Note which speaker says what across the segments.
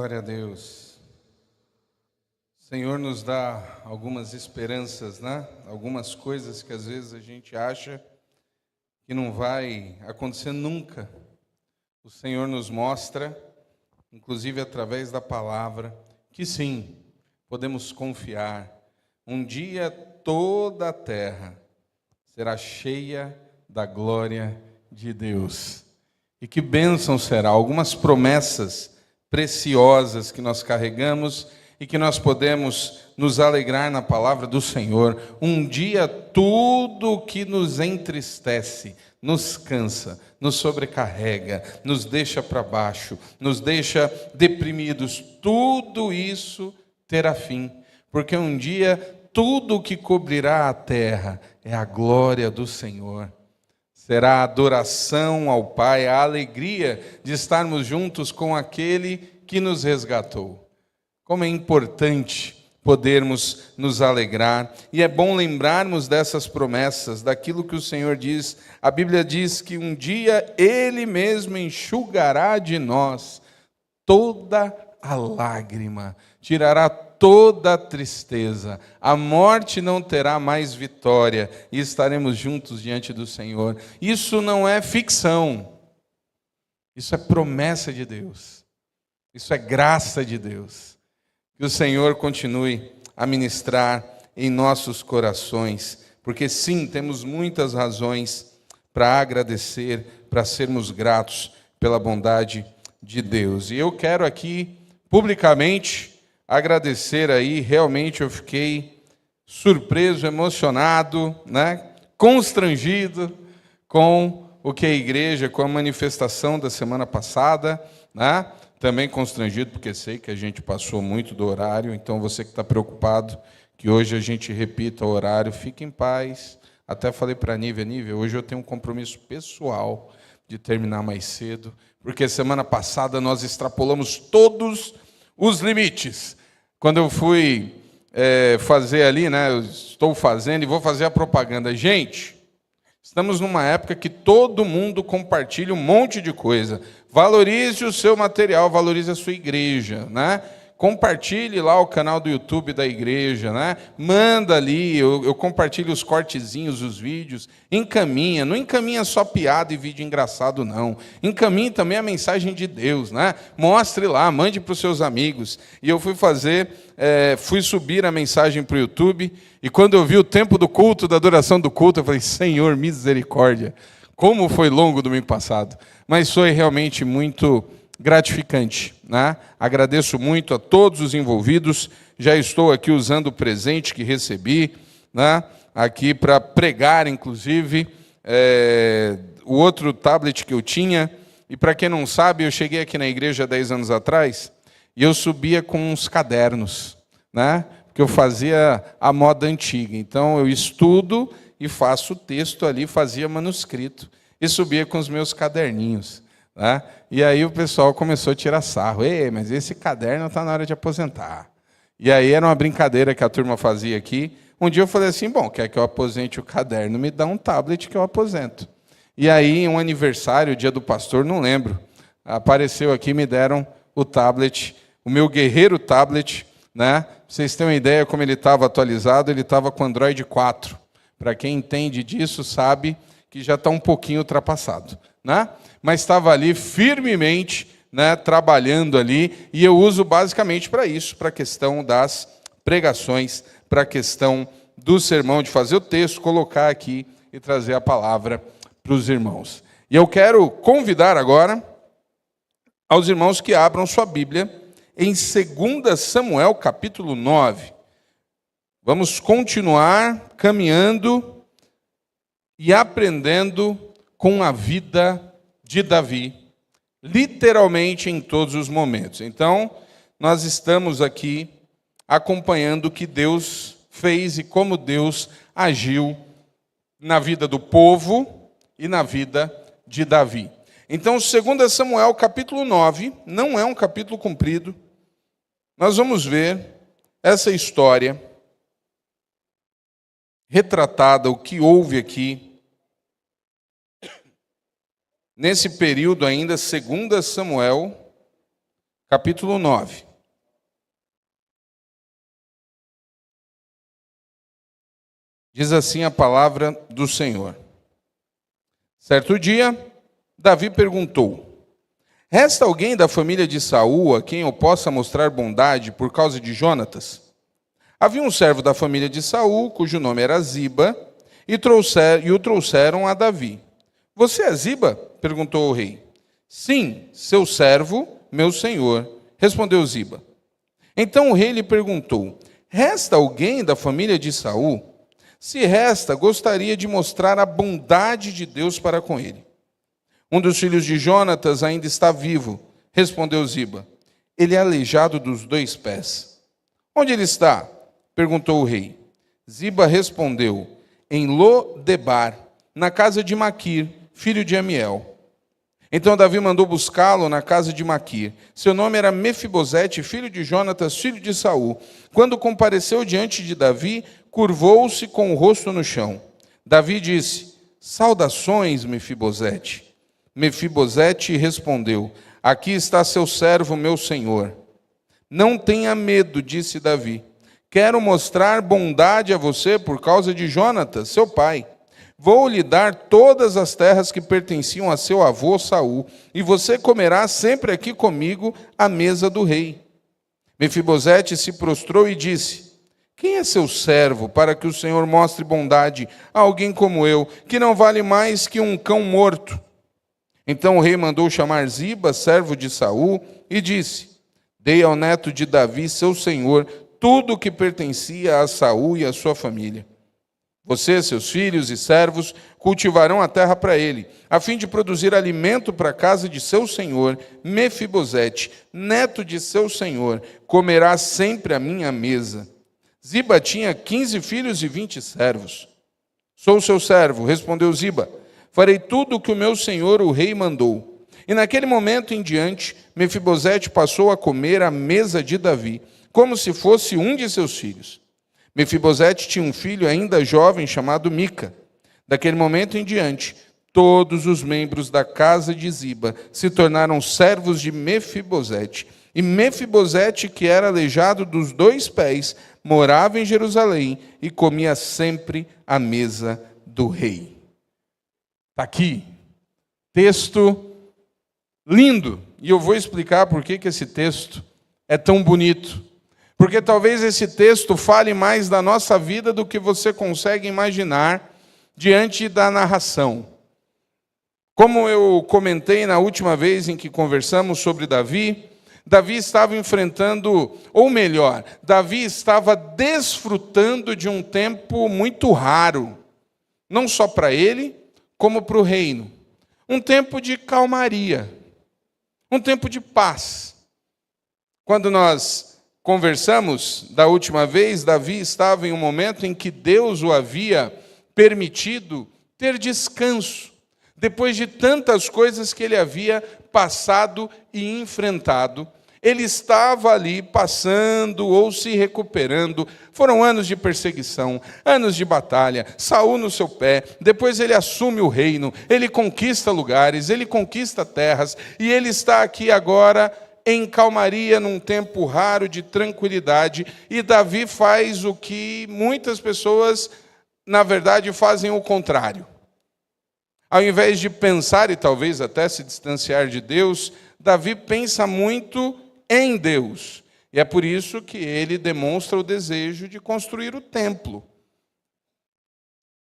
Speaker 1: Glória a Deus. O Senhor nos dá algumas esperanças, né? Algumas coisas que às vezes a gente acha que não vai acontecer nunca. O Senhor nos mostra, inclusive através da palavra, que sim, podemos confiar. Um dia toda a terra será cheia da glória de Deus. E que bênção será, algumas promessas preciosas que nós carregamos e que nós podemos nos alegrar na palavra do Senhor. Um dia tudo que nos entristece, nos cansa, nos sobrecarrega, nos deixa para baixo, nos deixa deprimidos, tudo isso terá fim, porque um dia tudo que cobrirá a terra é a glória do Senhor. Será a adoração ao Pai, a alegria de estarmos juntos com aquele que nos resgatou. Como é importante podermos nos alegrar, e é bom lembrarmos dessas promessas, daquilo que o Senhor diz. A Bíblia diz que um dia Ele mesmo enxugará de nós toda a lágrima, tirará toda a tristeza, a morte não terá mais vitória e estaremos juntos diante do Senhor. Isso não é ficção, isso é promessa de Deus, isso é graça de Deus. Que o Senhor continue a ministrar em nossos corações, porque sim, temos muitas razões para agradecer, para sermos gratos pela bondade de Deus. E eu quero aqui, publicamente, agradecer aí, realmente eu fiquei surpreso, emocionado, né? Constrangido com o que a igreja, com a manifestação da semana passada, né? Também constrangido porque sei que a gente passou muito do horário, então você que está preocupado que hoje a gente repita o horário, fique em paz. Até falei para a Nívia, hoje eu tenho um compromisso pessoal de terminar mais cedo, porque semana passada nós extrapolamos todos os limites. Quando eu fui fazer ali, né, eu estou fazendo e vou fazer a propaganda. Gente, estamos numa época que todo mundo compartilha um monte de coisa. Valorize o seu material, valorize a sua igreja, né? Compartilhe lá o canal do YouTube da igreja, né? Manda ali, eu compartilho os cortezinhos, os vídeos, encaminha, não encaminha só piada e vídeo engraçado, não. Encaminhe também a mensagem de Deus, né? Mostre lá, mande para os seus amigos. E eu fui subir a mensagem para o YouTube, e quando eu vi o tempo do culto, da duração do culto, eu falei, Senhor, misericórdia, como foi longo o domingo passado. Mas foi realmente muito gratificante, né? Agradeço muito a todos os envolvidos. Já estou aqui usando o presente que recebi, né? Aqui para pregar, inclusive, o outro tablet que eu tinha. E para quem não sabe, eu cheguei aqui na igreja 10 anos atrás e eu subia com uns cadernos, né? Porque eu fazia a moda antiga. Então eu estudo e faço o texto ali, fazia manuscrito e subia com os meus caderninhos. Né? E aí o pessoal começou a tirar sarro. Ei, mas esse caderno está na hora de aposentar. E aí era uma brincadeira que a turma fazia aqui. Um dia eu falei assim, bom, quer que eu aposente o caderno, me dá um tablet que eu aposento. E aí, um aniversário, o dia do pastor, não lembro, apareceu aqui, me deram o tablet, o meu guerreiro tablet, né? Pra vocês terem uma ideia como ele estava atualizado, ele estava com Android 4. Para quem entende disso, sabe que já está um pouquinho ultrapassado, né? Mas estava ali firmemente, né, trabalhando ali, e eu uso basicamente para isso, para a questão das pregações, para a questão do sermão, de fazer o texto, colocar aqui e trazer a palavra para os irmãos. E eu quero convidar agora aos irmãos que abram sua Bíblia em 2 Samuel, capítulo 9. Vamos continuar caminhando e aprendendo com a vida de Davi, literalmente em todos os momentos. Então, nós estamos aqui acompanhando o que Deus fez e como Deus agiu na vida do povo e na vida de Davi. Então, 2 Samuel, capítulo 9, não é um capítulo comprido. Nós vamos ver essa história retratada, o que houve aqui, nesse período ainda, 2 Samuel, capítulo 9. Diz assim a palavra do Senhor. Certo dia, Davi perguntou: resta alguém da família de Saul a quem eu possa mostrar bondade por causa de Jonatas? Havia um servo da família de Saul, cujo nome era Ziba, e o trouxeram a Davi. Você é Ziba? Perguntou o rei. Sim, seu servo, meu senhor, respondeu Ziba. Então o rei lhe perguntou: resta alguém da família de Saul? Se resta, gostaria de mostrar a bondade de Deus para com ele. Um dos filhos de Jonatas ainda está vivo, respondeu Ziba. Ele é aleijado dos 2 pés. Onde ele está? Perguntou o rei. Ziba respondeu: em Lo-debar, na casa de Maquir, filho de Amiel. Então Davi mandou buscá-lo na casa de Maquir. Seu nome era Mefibosete, filho de Jonatas, filho de Saul. Quando compareceu diante de Davi, curvou-se com o rosto no chão. Davi disse: saudações, Mefibosete. Mefibosete respondeu: aqui está seu servo, meu senhor. Não tenha medo, disse Davi. Quero mostrar bondade a você por causa de Jonatas, seu pai. Vou lhe dar todas as terras que pertenciam a seu avô Saul, e você comerá sempre aqui comigo à mesa do rei. Mefibosete se prostrou e disse: quem é seu servo para que o Senhor mostre bondade a alguém como eu, que não vale mais que um cão morto? Então o rei mandou chamar Ziba, servo de Saul, e disse: dei ao neto de Davi, seu senhor, tudo o que pertencia a Saul e a sua família. Você, seus filhos e servos, cultivarão a terra para ele, a fim de produzir alimento para a casa de seu senhor. Mefibosete, neto de seu senhor, comerá sempre à minha mesa. Ziba tinha 15 filhos e 20 servos. Sou seu servo, respondeu Ziba. Farei tudo o que o meu senhor, o rei, mandou. E naquele momento em diante, Mefibosete passou a comer à mesa de Davi, como se fosse um de seus filhos. Mefibosete tinha um filho ainda jovem chamado Mica. Daquele momento em diante, todos os membros da casa de Ziba se tornaram servos de Mefibosete. E Mefibosete, que era aleijado dos 2 pés, morava em Jerusalém e comia sempre à mesa do rei. Está aqui, texto lindo. E eu vou explicar por que esse texto é tão bonito. Porque talvez esse texto fale mais da nossa vida do que você consegue imaginar diante da narração. Como eu comentei na última vez em que conversamos sobre Davi, Davi estava enfrentando, ou melhor, Davi estava desfrutando de um tempo muito raro, não só para ele, como para o reino. Um tempo de calmaria, um tempo de paz. Quando nós conversamos da última vez, Davi estava em um momento em que Deus o havia permitido ter descanso, depois de tantas coisas que ele havia passado e enfrentado. Ele estava ali passando ou se recuperando. Foram anos de perseguição, anos de batalha, Saul no seu pé, depois ele assume o reino, ele conquista lugares, ele conquista terras, e ele está aqui agora em calmaria, num tempo raro de tranquilidade, e Davi faz o que muitas pessoas, na verdade, fazem o contrário. Ao invés de pensar e talvez até se distanciar de Deus, Davi pensa muito em Deus. E é por isso que ele demonstra o desejo de construir o templo.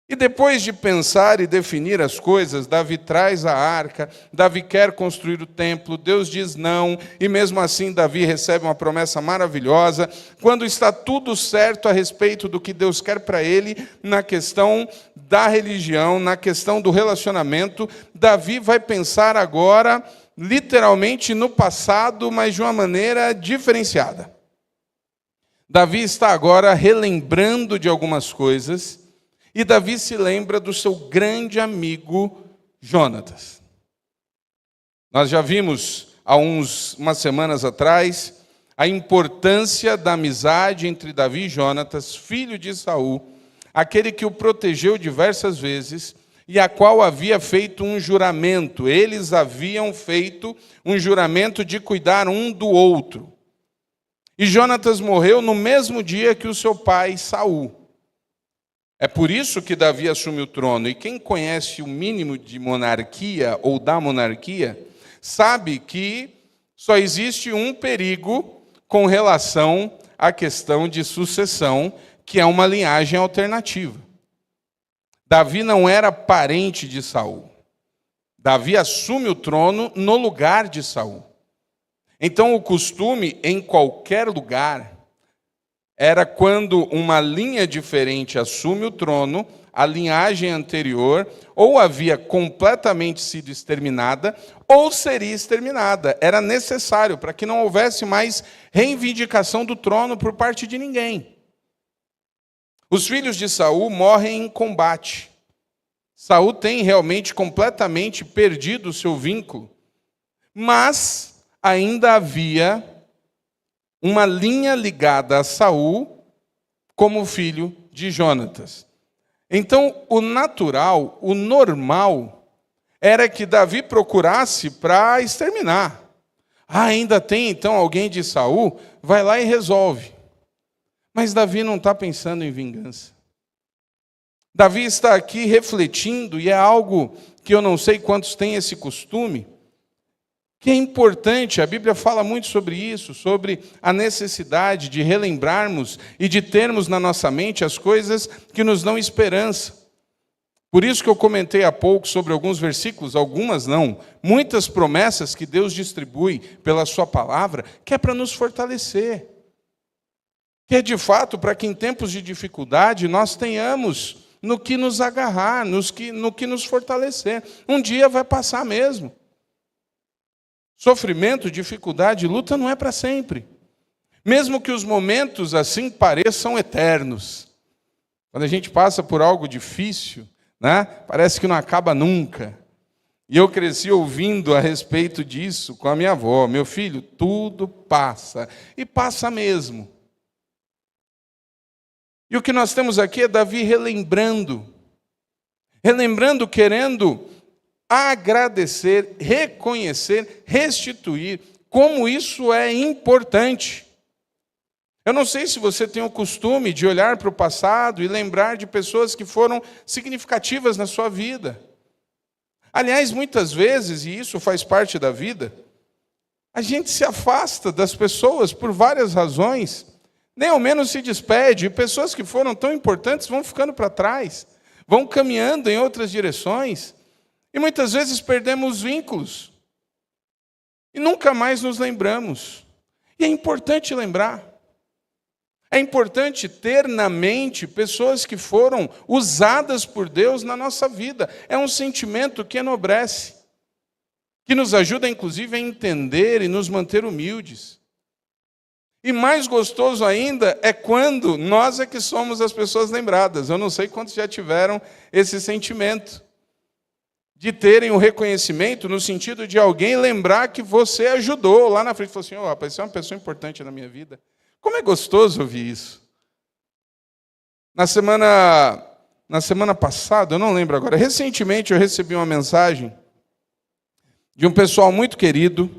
Speaker 1: E depois de pensar e definir as coisas, Davi traz a arca, Davi quer construir o templo, Deus diz não, e mesmo assim Davi recebe uma promessa maravilhosa. Quando está tudo certo a respeito do que Deus quer para ele, na questão da religião, na questão do relacionamento, Davi vai pensar agora, literalmente no passado, mas de uma maneira diferenciada. Davi está agora relembrando de algumas coisas, e Davi se lembra do seu grande amigo Jonatas. Nós já vimos há umas semanas atrás a importância da amizade entre Davi e Jonatas, filho de Saul, aquele que o protegeu diversas vezes e a qual havia feito um juramento. Eles haviam feito um juramento de cuidar um do outro. E Jonatas morreu no mesmo dia que o seu pai Saul. É por isso que Davi assume o trono. E quem conhece o mínimo de monarquia ou da monarquia, sabe que só existe um perigo com relação à questão de sucessão, que é uma linhagem alternativa. Davi não era parente de Saul. Davi assume o trono no lugar de Saul. Então, o costume em qualquer lugar era quando uma linha diferente assume o trono, a linhagem anterior ou havia completamente sido exterminada ou seria exterminada. Era necessário para que não houvesse mais reivindicação do trono por parte de ninguém. Os filhos de Saul morrem em combate. Saul tem realmente completamente perdido o seu vínculo, mas ainda havia uma linha ligada a Saul como filho de Jonatas. Então, o natural, o normal, era que Davi procurasse para exterminar. Ainda tem então alguém de Saul? Vai lá e resolve. Mas Davi não está pensando em vingança. Davi está aqui refletindo, e é algo que eu não sei quantos têm esse costume, que é importante, a Bíblia fala muito sobre isso, sobre a necessidade de relembrarmos e de termos na nossa mente as coisas que nos dão esperança. Por isso que eu comentei há pouco sobre alguns versículos, algumas não, muitas promessas que Deus distribui pela sua palavra, que é para nos fortalecer. Que é de fato para que em tempos de dificuldade nós tenhamos no que nos agarrar, no que nos fortalecer. Um dia vai passar mesmo. Sofrimento, dificuldade, luta não é para sempre. Mesmo que os momentos assim pareçam eternos. Quando a gente passa por algo difícil, né, parece que não acaba nunca. E eu cresci ouvindo a respeito disso com a minha avó. Meu filho, tudo passa. E passa mesmo. E o que nós temos aqui é Davi relembrando, querendo agradecer, reconhecer, restituir, como isso é importante. Eu não sei se você tem o costume de olhar para o passado e lembrar de pessoas que foram significativas na sua vida. Aliás, muitas vezes, e isso faz parte da vida, a gente se afasta das pessoas por várias razões, nem ao menos se despede, e pessoas que foram tão importantes vão ficando para trás, vão caminhando em outras direções, e muitas vezes perdemos vínculos, e nunca mais nos lembramos. E é importante lembrar, é importante ter na mente pessoas que foram usadas por Deus na nossa vida. É um sentimento que enobrece, que nos ajuda, inclusive, a entender e nos manter humildes. E mais gostoso ainda é quando nós é que somos as pessoas lembradas. Eu não sei quantos já tiveram esse sentimento de terem o reconhecimento no sentido de alguém lembrar que você ajudou lá na frente. Falou assim, rapaz, você é uma pessoa importante na minha vida. Como é gostoso ouvir isso. Na semana passada, eu não lembro agora, recentemente eu recebi uma mensagem de um pessoal muito querido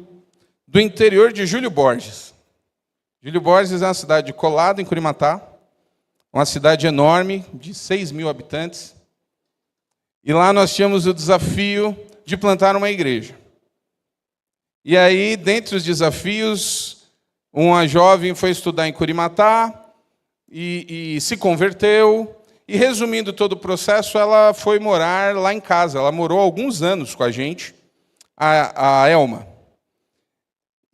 Speaker 1: do interior de Júlio Borges. Júlio Borges é uma cidade colada em Curimatá, uma cidade enorme, de 6.000 habitantes. E lá nós tínhamos o desafio de plantar uma igreja. E aí, dentre os desafios, uma jovem foi estudar em Curimatá e se converteu. E, resumindo todo o processo, ela foi morar lá em casa. Ela morou alguns anos com a gente, a Elma.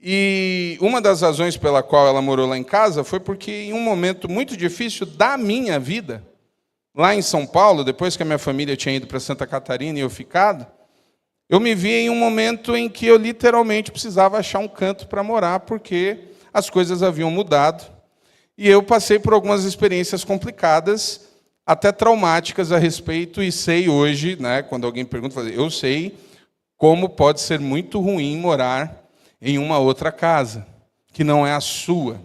Speaker 1: E uma das razões pela qual ela morou lá em casa foi porque, em um momento muito difícil da minha vida, lá em São Paulo, depois que a minha família tinha ido para Santa Catarina e eu ficado, eu me vi em um momento em que eu literalmente precisava achar um canto para morar, porque as coisas haviam mudado. E eu passei por algumas experiências complicadas, até traumáticas a respeito, e sei hoje, né, quando alguém pergunta, eu sei como pode ser muito ruim morar em uma outra casa, que não é a sua.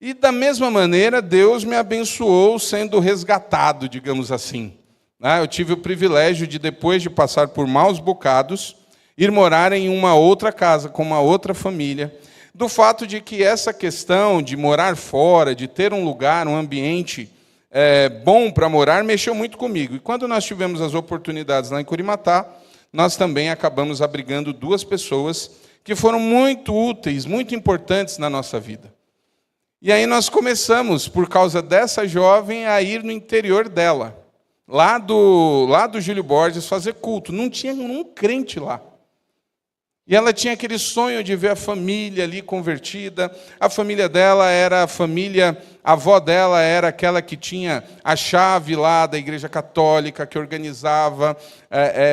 Speaker 1: E da mesma maneira, Deus me abençoou sendo resgatado, digamos assim. Eu tive o privilégio de, depois de passar por maus bocados, ir morar em uma outra casa, com uma outra família, do fato de que essa questão de morar fora, de ter um lugar, um ambiente bom para morar, mexeu muito comigo. E quando nós tivemos as oportunidades lá em Curimatá, nós também acabamos abrigando 2 pessoas que foram muito úteis, muito importantes na nossa vida. E aí nós começamos, por causa dessa jovem, a ir no interior dela, lá do Júlio Borges, fazer culto. Não tinha um crente lá. E ela tinha aquele sonho de ver a família ali convertida. A família dela era a avó dela era aquela que tinha a chave lá da Igreja Católica, que organizava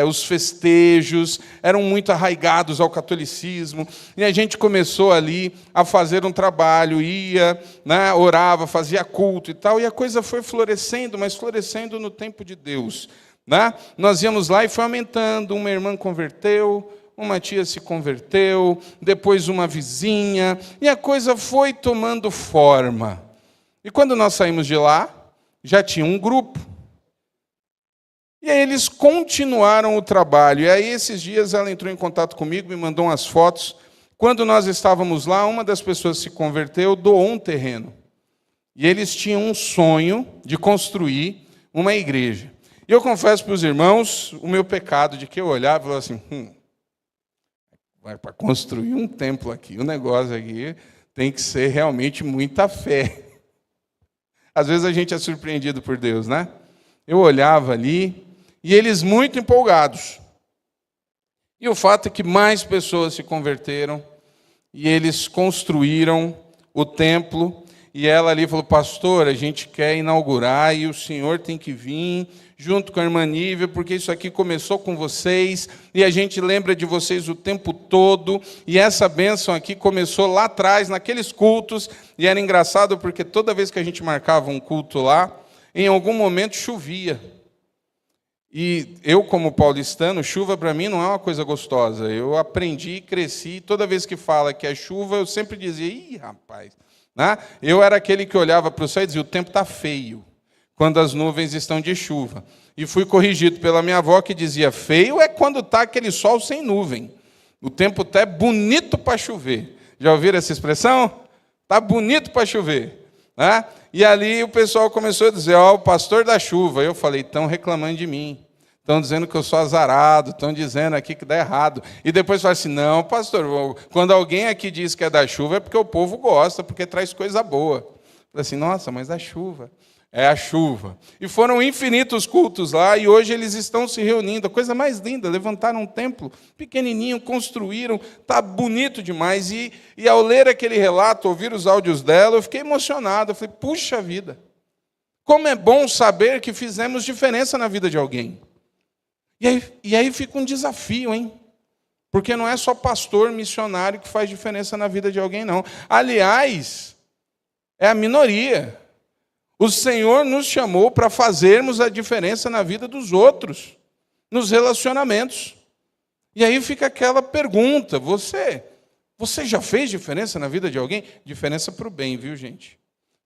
Speaker 1: os festejos, eram muito arraigados ao catolicismo. E a gente começou ali a fazer um trabalho, ia, orava, fazia culto e tal, e a coisa foi florescendo, mas florescendo no tempo de Deus. Nós íamos lá e foi aumentando, uma irmã converteu, uma tia se converteu, depois uma vizinha, e a coisa foi tomando forma. E quando nós saímos de lá, já tinha um grupo. E aí eles continuaram o trabalho. E aí, esses dias, ela entrou em contato comigo, me mandou umas fotos. Quando nós estávamos lá, uma das pessoas se converteu, doou um terreno. E eles tinham um sonho de construir uma igreja. E eu confesso para os irmãos o meu pecado de que eu olhava e falava assim, para construir um templo aqui, o negócio aqui tem que ser realmente muita fé. Às vezes a gente é surpreendido por Deus, né? Eu olhava ali, e eles muito empolgados. E o fato é que mais pessoas se converteram, e eles construíram o templo, e ela ali falou, pastor, a gente quer inaugurar, e o senhor tem que vir junto com a irmã Nívia, porque isso aqui começou com vocês, e a gente lembra de vocês o tempo todo, e essa bênção aqui começou lá atrás, naqueles cultos, e era engraçado porque toda vez que a gente marcava um culto lá, em algum momento chovia. E eu, como paulistano, chuva para mim não é uma coisa gostosa. Eu aprendi e cresci, toda vez que fala que é chuva, eu sempre dizia, ih, rapaz. Eu era aquele que olhava para o céu e dizia, o tempo está feio, quando as nuvens estão de chuva. E fui corrigido pela minha avó, que dizia, feio é quando está aquele sol sem nuvem. O tempo está bonito para chover. Já ouviram essa expressão? Está bonito para chover. E ali o pessoal começou a dizer, o pastor da chuva. Eu falei, estão reclamando de mim. Estão dizendo que eu sou azarado, estão dizendo aqui que dá errado. E depois fala assim, não, pastor, quando alguém aqui diz que é da chuva, é porque o povo gosta, porque traz coisa boa. Eu falei assim, nossa, mas a chuva. É a chuva. E foram infinitos cultos lá, e hoje eles estão se reunindo. A coisa mais linda, levantaram um templo pequenininho, construíram, está bonito demais. E ao ler aquele relato, ouvir os áudios dela, eu fiquei emocionado. Eu falei, puxa vida, como é bom saber que fizemos diferença na vida de alguém. E aí fica um desafio, hein? Porque não é só pastor, missionário que faz diferença na vida de alguém, não. Aliás, é a minoria. O Senhor nos chamou para fazermos a diferença na vida dos outros, nos relacionamentos. E aí fica aquela pergunta, você já fez diferença na vida de alguém? Diferença para o bem, viu, gente?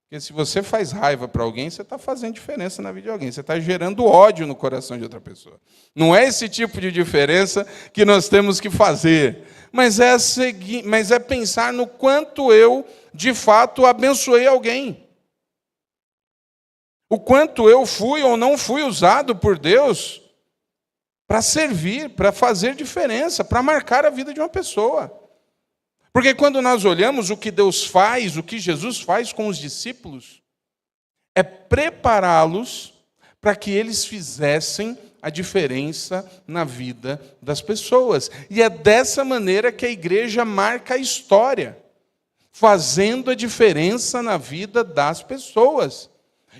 Speaker 1: Porque se você faz raiva para alguém, você está fazendo diferença na vida de alguém. Você está gerando ódio no coração de outra pessoa. Não é esse tipo de diferença que nós temos que fazer. Mas é pensar no quanto eu, de fato, abençoei alguém. O quanto eu fui ou não fui usado por Deus para servir, para fazer diferença, para marcar a vida de uma pessoa. Porque quando nós olhamos o que Deus faz, o que Jesus faz com os discípulos, é prepará-los para que eles fizessem a diferença na vida das pessoas. E é dessa maneira que a igreja marca a história, fazendo a diferença na vida das pessoas.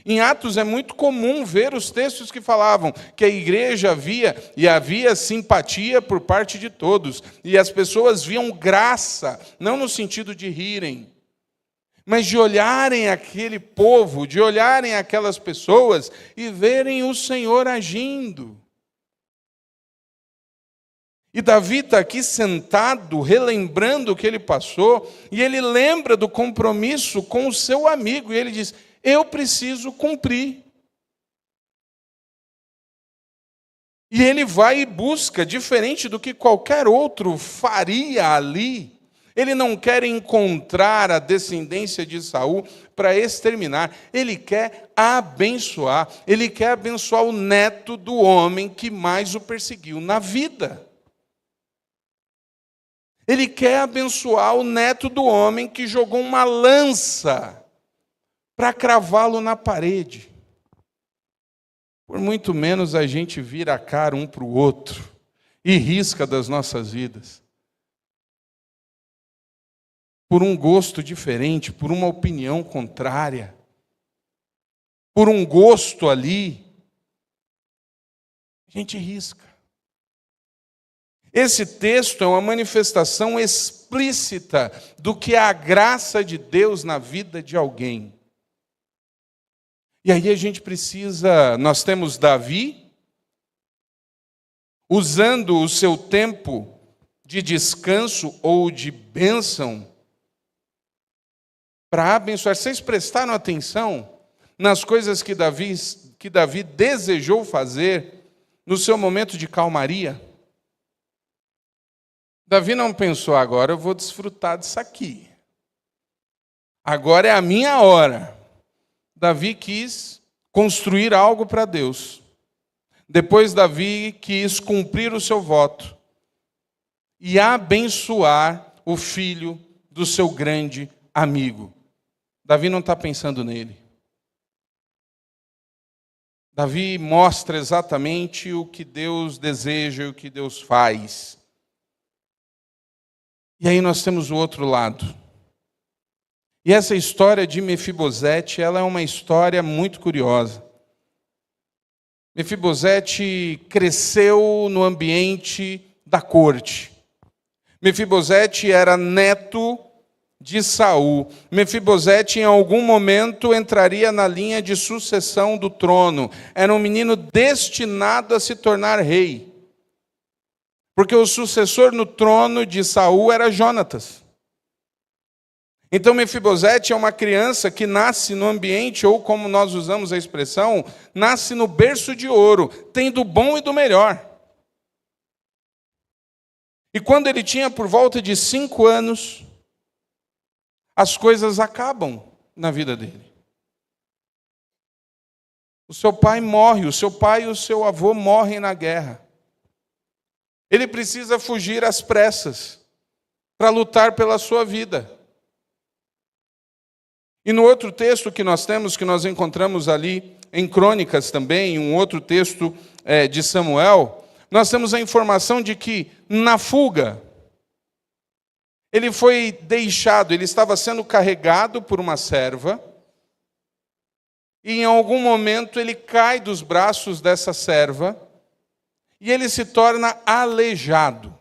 Speaker 1: Em Atos é muito comum ver os textos que falavam que a igreja havia simpatia por parte de todos, e as pessoas viam graça, não no sentido de rirem, mas de olharem aquele povo, de olharem aquelas pessoas e verem o Senhor agindo. E Davi está aqui sentado, relembrando o que ele passou, e ele lembra do compromisso com o seu amigo, e ele diz, eu preciso cumprir. E ele vai e busca, diferente do que qualquer outro faria ali. Ele não quer encontrar a descendência de Saul para exterminar. Ele quer abençoar. Ele quer abençoar o neto do homem que mais o perseguiu na vida. Ele quer abençoar o neto do homem que jogou uma lança para cravá-lo na parede. Por muito menos a gente vira a cara um para o outro e risca das nossas vidas. Por um gosto diferente, por uma opinião contrária, por um gosto ali, a gente risca. Esse texto é uma manifestação explícita do que é a graça de Deus na vida de alguém. E aí a gente precisa, nós temos Davi, usando o seu tempo de descanso ou de bênção, para abençoar. Vocês prestaram atenção nas coisas que Davi desejou fazer no seu momento de calmaria? Davi não pensou, agora eu vou desfrutar disso aqui. Agora é a minha hora. Davi quis construir algo para Deus. Depois Davi quis cumprir o seu voto e abençoar o filho do seu grande amigo. Davi não está pensando nele. Davi mostra exatamente o que Deus deseja e o que Deus faz. E aí nós temos o outro lado. E essa história de Mefibosete, ela é uma história muito curiosa. Mefibosete cresceu no ambiente da corte. Mefibosete era neto de Saul. Mefibosete, em algum momento, entraria na linha de sucessão do trono. Era um menino destinado a se tornar rei. Porque o sucessor no trono de Saul era Jonatas. Então, Mefibosete é uma criança que nasce no ambiente, ou como nós usamos a expressão, nasce no berço de ouro, tem do bom e do melhor. E quando ele tinha por volta de 5 anos, as coisas acabam na vida dele. O seu pai morre, o seu pai e o seu avô morrem na guerra. Ele precisa fugir às pressas para lutar pela sua vida. E no outro texto que nós temos, que nós encontramos ali em Crônicas também, um outro texto de Samuel, nós temos a informação de que na fuga, ele foi deixado, ele estava sendo carregado por uma serva, e em algum momento ele cai dos braços dessa serva, e ele se torna aleijado.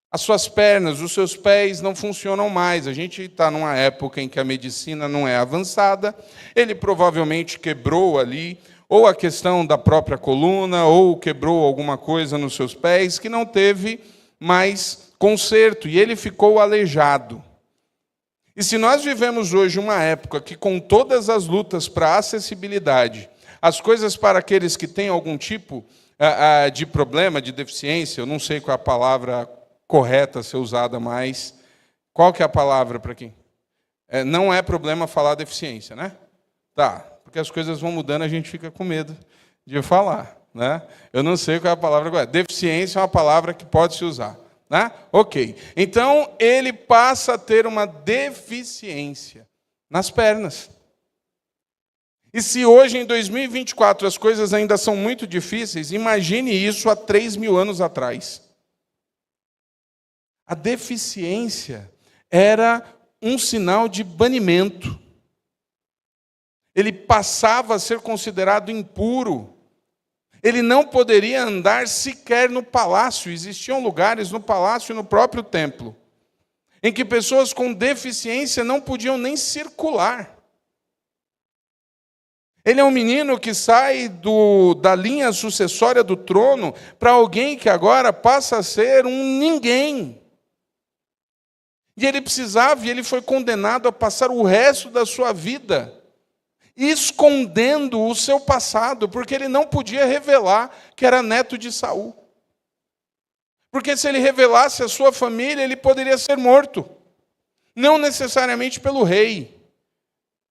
Speaker 1: As suas pernas, os seus pés não funcionam mais. A gente está numa época em que a medicina não é avançada. Ele provavelmente quebrou ali, ou a questão da própria coluna, ou quebrou alguma coisa nos seus pés, que não teve mais conserto, e ele ficou aleijado. E se nós vivemos hoje uma época que, com todas as lutas para a acessibilidade, as coisas para aqueles que têm algum tipo de problema, de deficiência, eu não sei qual é a palavra correta a ser usada mais. Qual que é a palavra para quem? Não é problema falar deficiência, né? Tá, porque as coisas vão mudando, a gente fica com medo de falar, né? Eu não sei qual é a palavra correta. Deficiência é uma palavra que pode se usar, né? Ok. Então, ele passa a ter uma deficiência nas pernas. E se hoje, em 2024, as coisas ainda são muito difíceis, imagine isso há 3.000 anos atrás. A deficiência era um sinal de banimento. Ele passava a ser considerado impuro. Ele não poderia andar sequer no palácio. Existiam lugares no palácio e no próprio templo em que pessoas com deficiência não podiam nem circular. Ele é um menino que sai da linha sucessória do trono para alguém que agora passa a ser um ninguém. E ele precisava, e ele foi condenado a passar o resto da sua vida escondendo o seu passado, porque ele não podia revelar que era neto de Saul. Porque se ele revelasse a sua família, ele poderia ser morto. Não necessariamente pelo rei,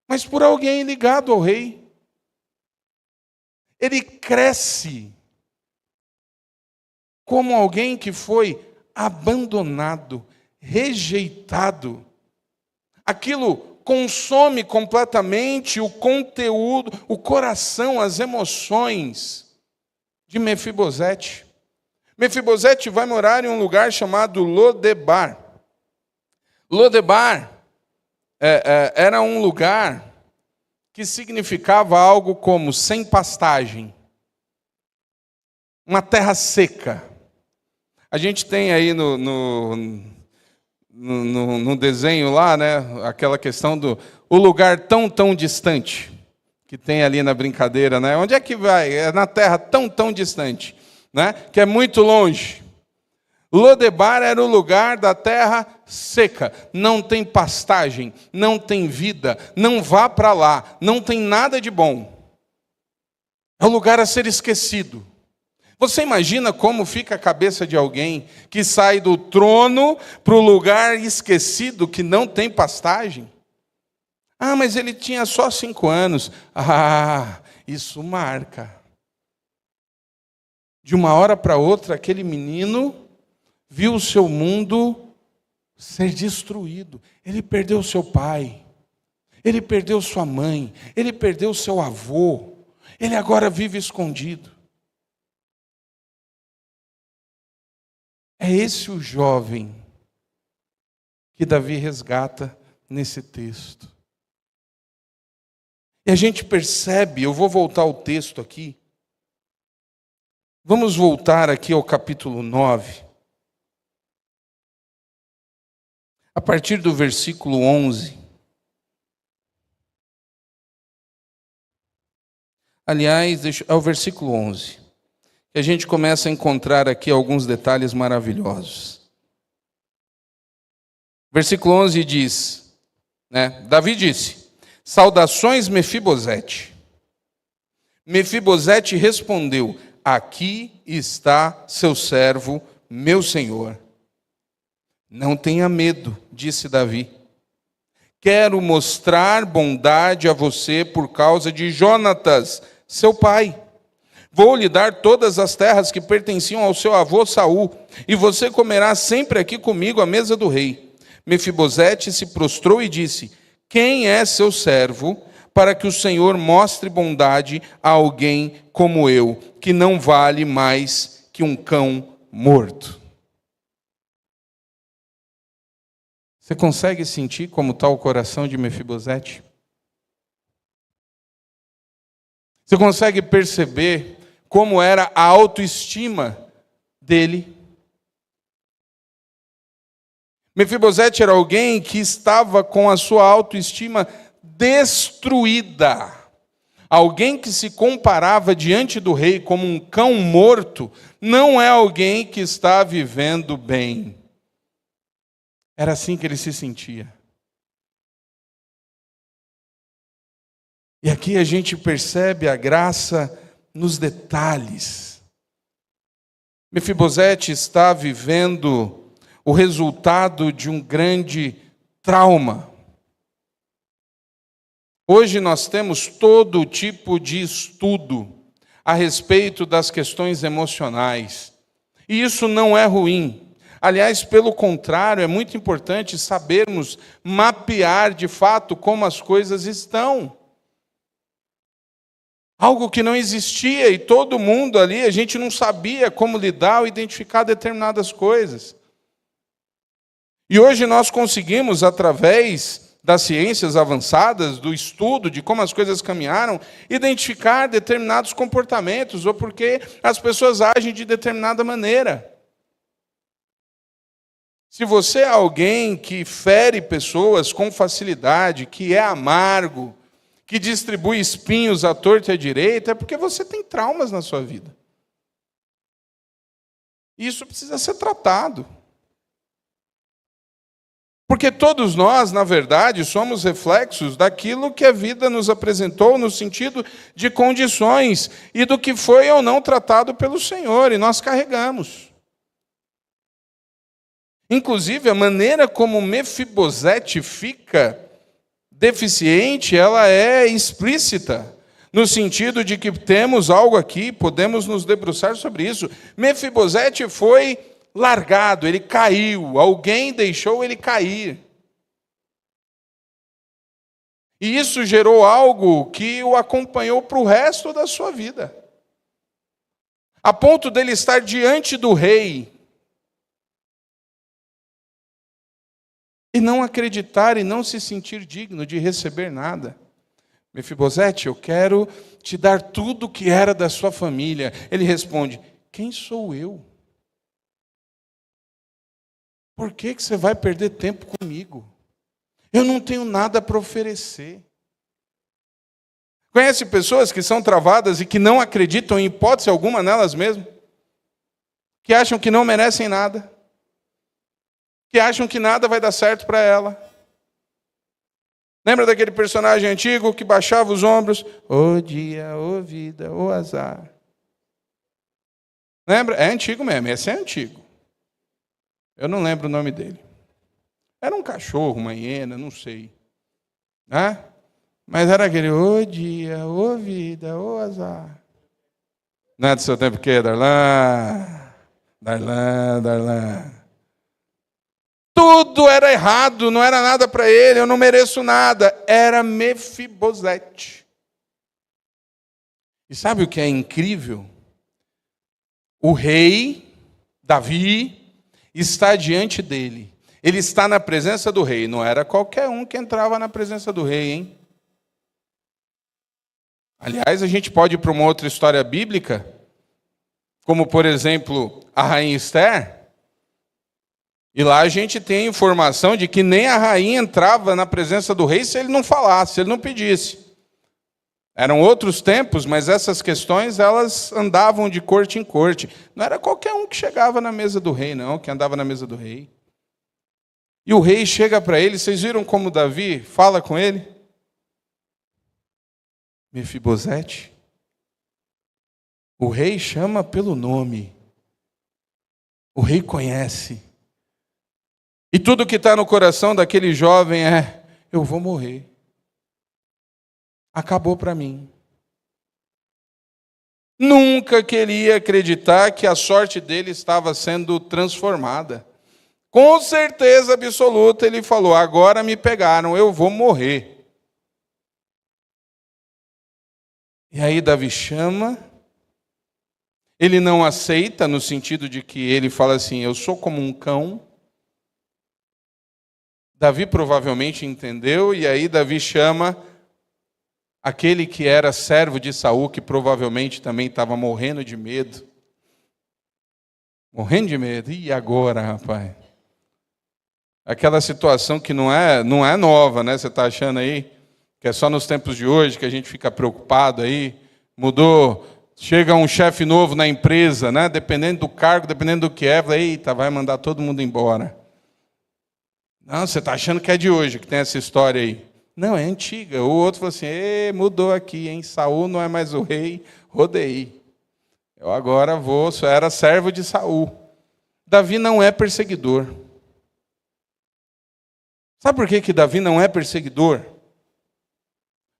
Speaker 1: mas por alguém ligado ao rei. Ele cresce como alguém que foi abandonado, rejeitado. Aquilo consome completamente o conteúdo, o coração, as emoções de Mefibosete. Mefibosete vai morar em um lugar chamado Lodebar. Lodebar era um lugar que significava algo como sem pastagem, uma terra seca. A gente tem aí no desenho lá, né, aquela questão do o lugar tão distante, que tem ali na brincadeira, né? Onde é que vai? É na terra tão distante, né? Que é muito longe. Lodebar era o lugar da terra seca, não tem pastagem, não tem vida, não vá para lá, não tem nada de bom. É um lugar a ser esquecido. Você imagina como fica a cabeça de alguém que sai do trono para o lugar esquecido que não tem pastagem? Ah, mas ele tinha só 5 anos. Ah, isso marca. De uma hora para outra, aquele menino viu o seu mundo ser destruído. Ele perdeu seu pai, ele perdeu sua mãe, ele perdeu seu avô. Ele agora vive escondido. É esse o jovem que Davi resgata nesse texto. E a gente percebe, eu vou voltar ao texto aqui. Vamos voltar aqui ao capítulo 9. A partir do versículo 11. Aliás, é o versículo 11. Que a gente começa a encontrar aqui alguns detalhes maravilhosos. Versículo 11 diz, Davi disse, saudações Mefibosete. Mefibosete respondeu, aqui está seu servo, meu senhor. Não tenha medo, disse Davi. Quero mostrar bondade a você por causa de Jonatas, seu pai. Vou lhe dar todas as terras que pertenciam ao seu avô Saul, e você comerá sempre aqui comigo à mesa do rei. Mefibosete se prostrou e disse, quem é seu servo, para que o Senhor mostre bondade a alguém como eu, que não vale mais que um cão morto? Você consegue sentir como está o coração de Mefibosete? Você consegue perceber como era a autoestima dele? Mefibosete era alguém que estava com a sua autoestima destruída. Alguém que se comparava diante do rei como um cão morto, não é alguém que está vivendo bem. Era assim que ele se sentia. E aqui a gente percebe a graça nos detalhes. Mefibosete está vivendo o resultado de um grande trauma. Hoje nós temos todo tipo de estudo a respeito das questões emocionais. E isso não é ruim. Aliás, pelo contrário, é muito importante sabermos mapear de fato como as coisas estão. Algo que não existia e todo mundo ali, a gente não sabia como lidar ou identificar determinadas coisas. E hoje nós conseguimos, através das ciências avançadas, do estudo de como as coisas caminharam, identificar determinados comportamentos ou porque as pessoas agem de determinada maneira. Se você é alguém que fere pessoas com facilidade, que é amargo, que distribui espinhos à torta e à direita, é porque você tem traumas na sua vida. Isso precisa ser tratado. Porque todos nós, na verdade, somos reflexos daquilo que a vida nos apresentou no sentido de condições e do que foi ou não tratado pelo Senhor, e nós carregamos. Inclusive, a maneira como Mefibosete fica deficiente, ela é explícita, no sentido de que temos algo aqui, podemos nos debruçar sobre isso. Mefibosete foi largado, ele caiu, alguém deixou ele cair. E isso gerou algo que o acompanhou para o resto da sua vida. A ponto dele estar diante do rei e não acreditar e não se sentir digno de receber nada. Mefibosete, eu quero te dar tudo que era da sua família. Ele responde, quem sou eu? Por que você vai perder tempo comigo? Eu não tenho nada para oferecer. Conhece pessoas que são travadas e que não acreditam em hipótese alguma nelas mesmas? Que acham que não merecem nada? Que acham que nada vai dar certo para ela? Lembra daquele personagem antigo que baixava os ombros? Ô dia, ô vida, ô azar. Lembra? É antigo mesmo, esse é antigo. Eu não lembro o nome dele. Era um cachorro, uma hiena, não sei. Né? Mas era aquele, ô dia, ô vida, ô azar. Não é do seu tempo o quê, Darlan? Darlan. Tudo era errado, não era nada para ele, eu não mereço nada. Era Mefibosete. E sabe o que é incrível? O rei, Davi, está diante dele. Ele está na presença do rei. Não era qualquer um que entrava na presença do rei, hein? Aliás, a gente pode ir para uma outra história bíblica, como, por exemplo, a rainha Esther. E lá a gente tem a informação de que nem a rainha entrava na presença do rei se ele não falasse, se ele não pedisse. Eram outros tempos, mas essas questões, elas andavam de corte em corte. Não era qualquer um que chegava na mesa do rei, não, que andava na mesa do rei. E o rei chega para ele, vocês viram como Davi fala com ele? Mefibosete. O rei chama pelo nome. O rei conhece. E tudo que está no coração daquele jovem é, eu vou morrer. Acabou para mim. Nunca queria acreditar que a sorte dele estava sendo transformada. Com certeza absoluta ele falou, agora me pegaram, eu vou morrer. E aí Davi chama, ele não aceita no sentido de que ele fala assim, eu sou como um cão. Davi provavelmente entendeu, e aí Davi chama aquele que era servo de Saul, que provavelmente também estava morrendo de medo. Morrendo de medo. E agora, rapaz? Aquela situação que não é nova, né? Você está achando aí que é só nos tempos de hoje que a gente fica preocupado aí. Mudou, chega um chefe novo na empresa, né? Dependendo do cargo, dependendo do que é, fala, eita, vai mandar todo mundo embora. Não, você está achando que é de hoje que tem essa história aí. Não, é antiga. O outro falou assim, mudou aqui, hein? Saul não é mais o rei, rodei. Eu agora só era servo de Saul. Davi não é perseguidor. Sabe por que Davi não é perseguidor?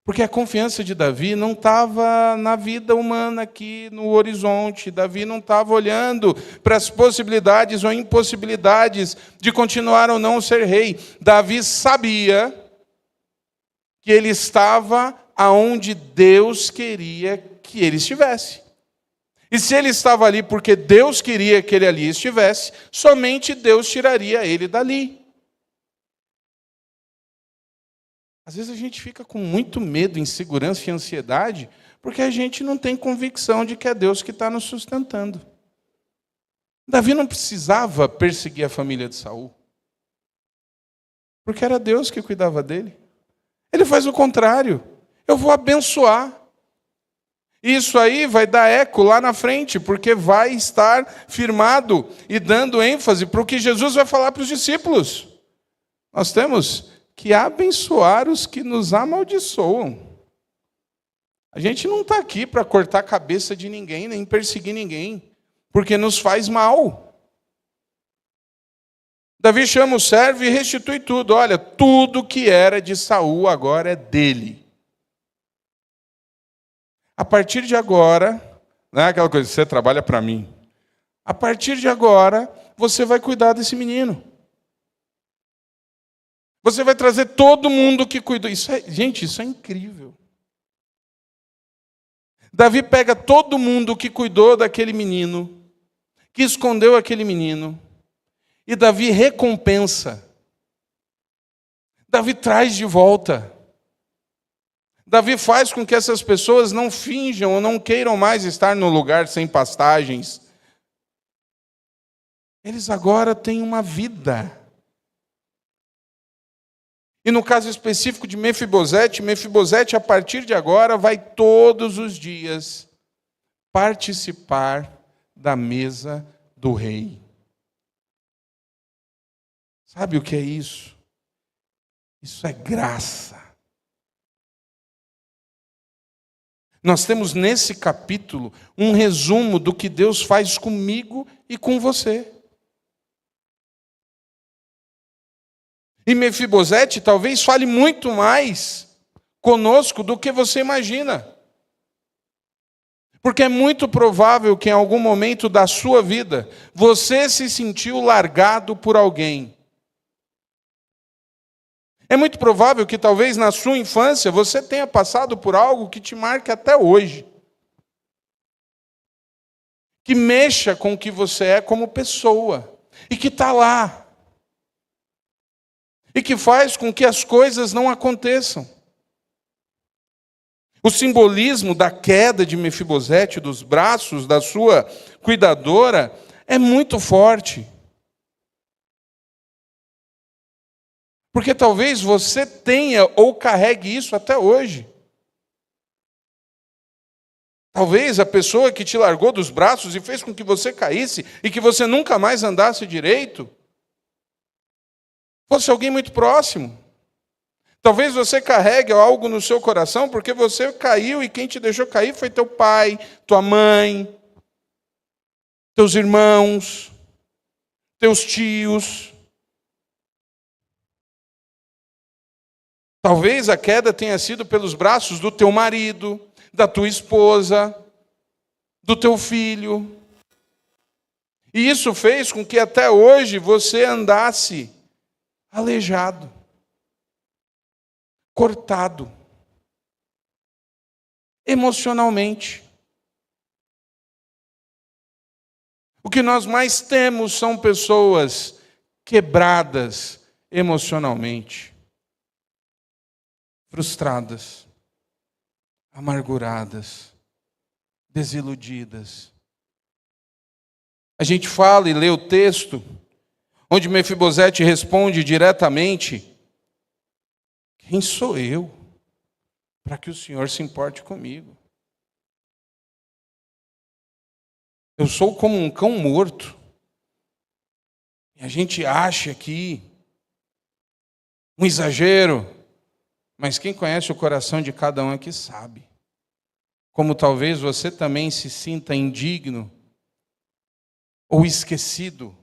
Speaker 1: Porque a confiança de Davi não estava na vida humana aqui no horizonte. Davi não estava olhando para as possibilidades ou impossibilidades de continuar ou não ser rei. Davi sabia que ele estava aonde Deus queria que ele estivesse. E se ele estava ali porque Deus queria que ele ali estivesse, somente Deus tiraria ele dali. Às vezes a gente fica com muito medo, insegurança e ansiedade, porque a gente não tem convicção de que é Deus que está nos sustentando. Davi não precisava perseguir a família de Saul, porque era Deus que cuidava dele. Ele faz o contrário. Eu vou abençoar. Isso aí vai dar eco lá na frente, porque vai estar firmado e dando ênfase para o que Jesus vai falar para os discípulos. Nós temos que abençoar os que nos amaldiçoam. A gente não está aqui para cortar a cabeça de ninguém, nem perseguir ninguém, porque nos faz mal. Davi chama o servo e restitui tudo. Olha, tudo que era de Saul agora é dele. A partir de agora, não é aquela coisa, você trabalha para mim. A partir de agora, você vai cuidar desse menino. Você vai trazer todo mundo que cuidou. Gente, isso é incrível. Davi pega todo mundo que cuidou daquele menino, que escondeu aquele menino, e Davi recompensa. Davi traz de volta. Davi faz com que essas pessoas não finjam ou não queiram mais estar no lugar sem pastagens. Eles agora têm uma vida. E no caso específico de Mefibosete, Mefibosete, a partir de agora, vai todos os dias participar da mesa do rei. Sabe o que é isso? Isso é graça. Nós temos nesse capítulo um resumo do que Deus faz comigo e com você. E Mefibosete talvez fale muito mais conosco do que você imagina. Porque é muito provável que em algum momento da sua vida você se sentiu largado por alguém. É muito provável que talvez na sua infância você tenha passado por algo que te marque até hoje. Que mexa com o que você é como pessoa. E que está lá. E que faz com que as coisas não aconteçam. O simbolismo da queda de Mefibosete dos braços da sua cuidadora é muito forte. Porque talvez você tenha ou carregue isso até hoje. Talvez a pessoa que te largou dos braços e fez com que você caísse e que você nunca mais andasse direito, fosse alguém muito próximo. Talvez você carregue algo no seu coração porque você caiu e quem te deixou cair foi teu pai, tua mãe, teus irmãos, teus tios. Talvez a queda tenha sido pelos braços do teu marido, da tua esposa, do teu filho. E isso fez com que até hoje você andasse aleijado, cortado, emocionalmente. O que nós mais temos são pessoas quebradas emocionalmente, frustradas, amarguradas, desiludidas. A gente fala e lê o texto onde Mefibosete responde diretamente: quem sou eu para que o Senhor se importe comigo? Eu sou como um cão morto. E a gente acha aqui um exagero, mas quem conhece o coração de cada um aqui sabe. Como talvez você também se sinta indigno ou esquecido.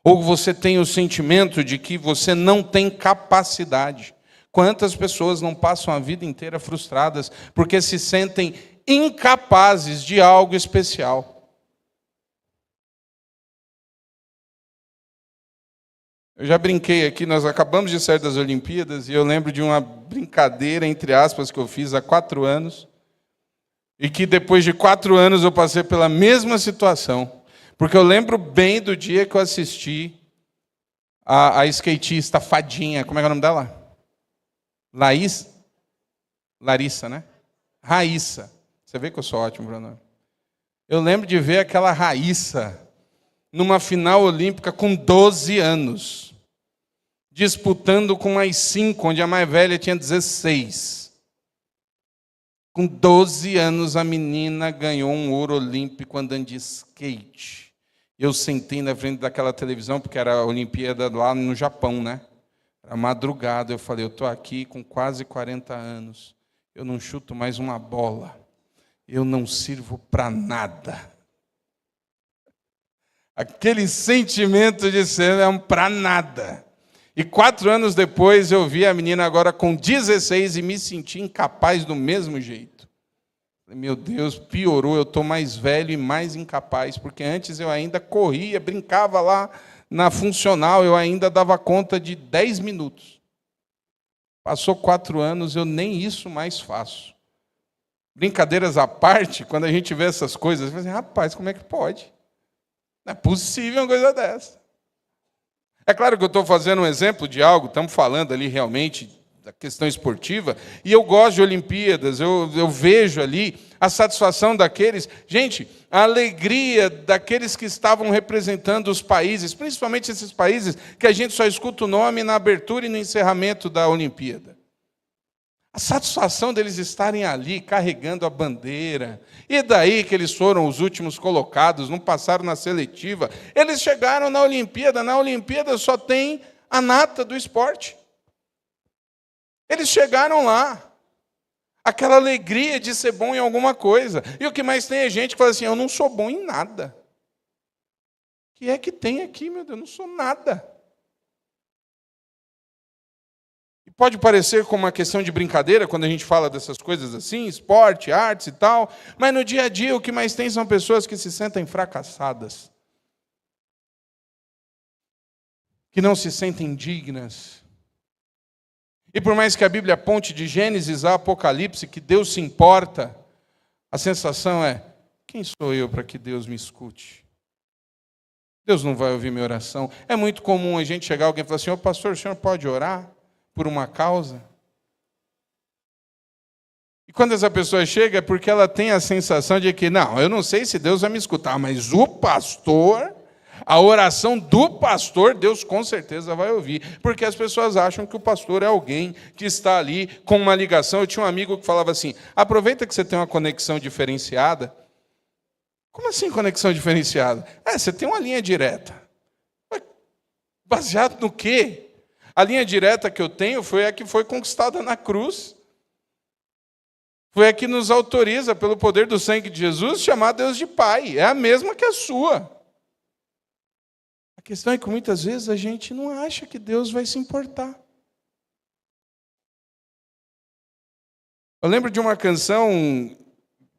Speaker 1: Ou você tem o sentimento de que você não tem capacidade. Quantas pessoas não passam a vida inteira frustradas porque se sentem incapazes de algo especial? Eu já brinquei aqui, nós acabamos de sair das Olimpíadas, e eu lembro de uma brincadeira, entre aspas, que eu fiz há 4 anos, e que depois de 4 anos eu passei pela mesma situação. Porque eu lembro bem do dia que eu assisti a skatista Fadinha. Como é que é o nome dela? Larissa, né? Raíssa. Você vê que eu sou ótimo para nome. Eu lembro de ver aquela Raíssa numa final olímpica com 12 anos. Disputando com mais 5, onde a mais velha tinha 16. Com 12 anos, a menina ganhou um ouro olímpico andando de skate. Eu sentei na frente daquela televisão, porque era a Olimpíada lá no Japão, né? Era madrugada, eu falei, eu estou aqui com quase 40 anos, eu não chuto mais uma bola, eu não sirvo para nada. Aquele sentimento de ser para nada. E 4 anos depois eu vi a menina agora com 16 e me senti incapaz do mesmo jeito. Meu Deus, piorou, eu estou mais velho e mais incapaz, porque antes eu ainda corria, brincava lá na funcional, eu ainda dava conta de 10 minutos. Passou 4 anos, eu nem isso mais faço. Brincadeiras à parte, quando a gente vê essas coisas, você fala assim, rapaz, como é que pode? Não é possível uma coisa dessa. É claro que eu estou fazendo um exemplo de algo, estamos falando ali realmente da questão esportiva, e eu gosto de Olimpíadas, eu vejo ali a satisfação daqueles, gente, a alegria daqueles que estavam representando os países, principalmente esses países que a gente só escuta o nome na abertura e no encerramento da Olimpíada. A satisfação deles estarem ali carregando a bandeira, e daí que eles foram os últimos colocados, não passaram na seletiva, eles chegaram na Olimpíada só tem a nata do esporte. Eles chegaram lá, aquela alegria de ser bom em alguma coisa. E o que mais tem é gente que fala assim, eu não sou bom em nada. O que é que tem aqui, meu Deus? Eu não sou nada. E pode parecer como uma questão de brincadeira, quando a gente fala dessas coisas assim, esporte, artes e tal, mas no dia a dia o que mais tem são pessoas que se sentem fracassadas, que não se sentem dignas. E por mais que a Bíblia aponte de Gênesis a Apocalipse que Deus se importa, a sensação é, quem sou eu para que Deus me escute? Deus não vai ouvir minha oração. É muito comum a gente chegar alguém e falar assim, ô pastor, o senhor pode orar por uma causa? E quando essa pessoa chega é porque ela tem a sensação de que, não, eu não sei se Deus vai me escutar, mas o pastor... A oração do pastor, Deus com certeza vai ouvir, porque as pessoas acham que o pastor é alguém que está ali com uma ligação. Eu tinha um amigo que falava assim, aproveita que você tem uma conexão diferenciada. Como assim conexão diferenciada? Você tem uma linha direta. Baseado no quê? A linha direta que eu tenho foi a que foi conquistada na cruz. Foi a que nos autoriza, pelo poder do sangue de Jesus, chamar Deus de Pai. É a mesma que a sua. A questão é que muitas vezes a gente não acha que Deus vai se importar. Eu lembro de uma canção